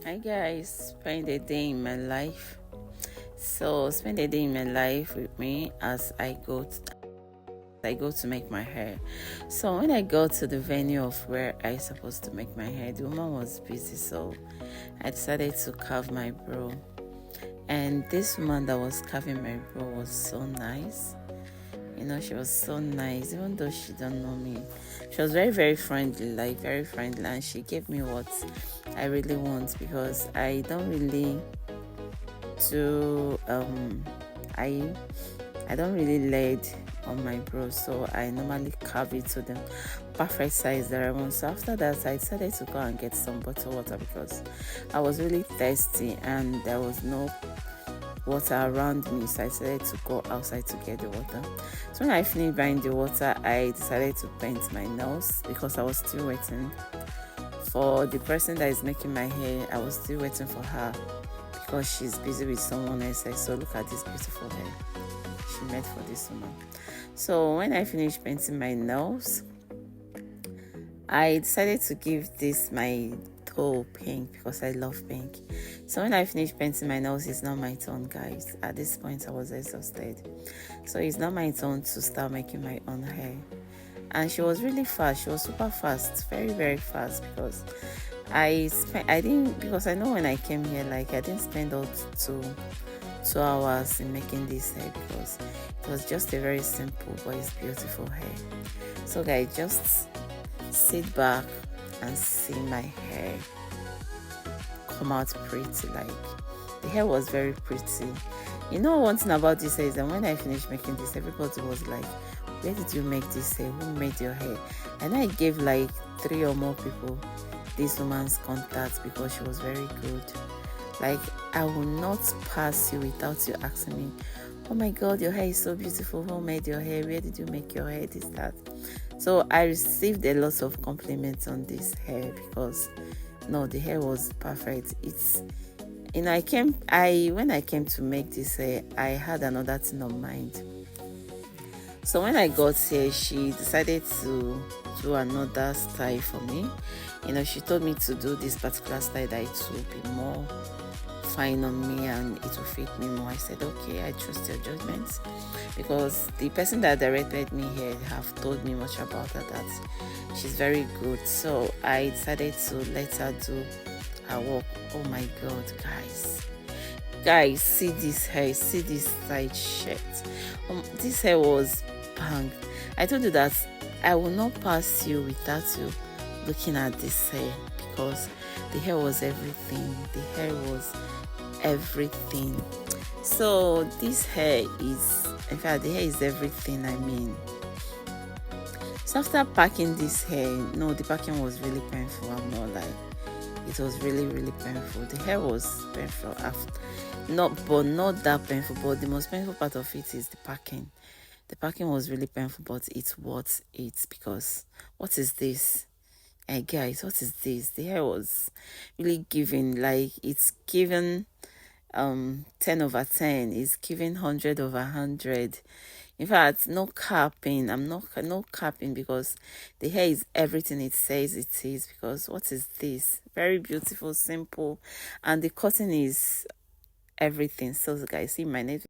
Hi guys, spend a day in my life. So spend a day in my life with me as I go to make my hair. So when I go to the venue of where I supposed to make my hair, the woman was busy, so I decided to carve my bro. And this woman that was carving my bro was so nice. She was so nice, even though she don't know me. She was very, very friendly, like very friendly, and she gave me what I really want because I don't really do I I don't really lead on my bros, so I normally carve it to the perfect size that I want. So after that, I decided to go and get some bottled water because I was really thirsty and there was no water around me, so I decided to go outside to get the water. So when I finished buying the water, I decided to paint my nails because I was still waiting for the person that is making my hair. I was still waiting for her because she's busy with someone else. I saw, look at this beautiful hair she made for this woman. So when I finished painting my nails, I decided to give this my toe pink because I love pink. So when I finished painting my nails, it's not my turn, guys. At this point, I was exhausted. So it's not my turn to start making my own hair. And she was really fast. She was super fast, very, very fast because I didn't, because I know when I came here, like I didn't spend all 2 hours in making this hair because it was just a very simple but it's beautiful hair. So guys, just sit back and see my hair come out pretty. Like the hair was very pretty. One thing about this hair is that when I finished making this, everybody was like, where did you make this hair? Who made your hair? And I gave like 3 or more people this woman's contact because she was very good. Like, I will not pass you without you asking me, oh my god, your hair is so beautiful. Who made your hair? Where did you make your hair? This, that. So I received a lot of compliments on this hair because no, the hair was perfect. It's when I came to make this hair, I had another thing on mind. So when I got here, she decided to do another style for me. She told me to do this particular style that it will be more fine on me and it will fit me more. I said, okay, I trust your judgments because the person that directed me here have told me much about her, that she's very good. So I decided to let her do her work. Oh my god, guys, see this hair, see this side shirt. This hair was bang. I told you that I will not pass you without you looking at this hair because the hair was everything. The hair was everything. So this hair is, in fact, the hair is everything. I mean, so after packing this hair, no, the packing was really painful. I'm not like, it was really, really painful. The hair was painful after, not that painful. But the most painful part of it is the packing. The packing was really painful, but it's worth it because what is this? Hey guys, what is this? The hair was really giving, like it's given 10 over 10, it's giving 100 over 100. In fact, no capping. I'm not no capping because the hair is everything it says it is. Because what is this? Very beautiful, simple, and the cotton is everything. So guys, see my name.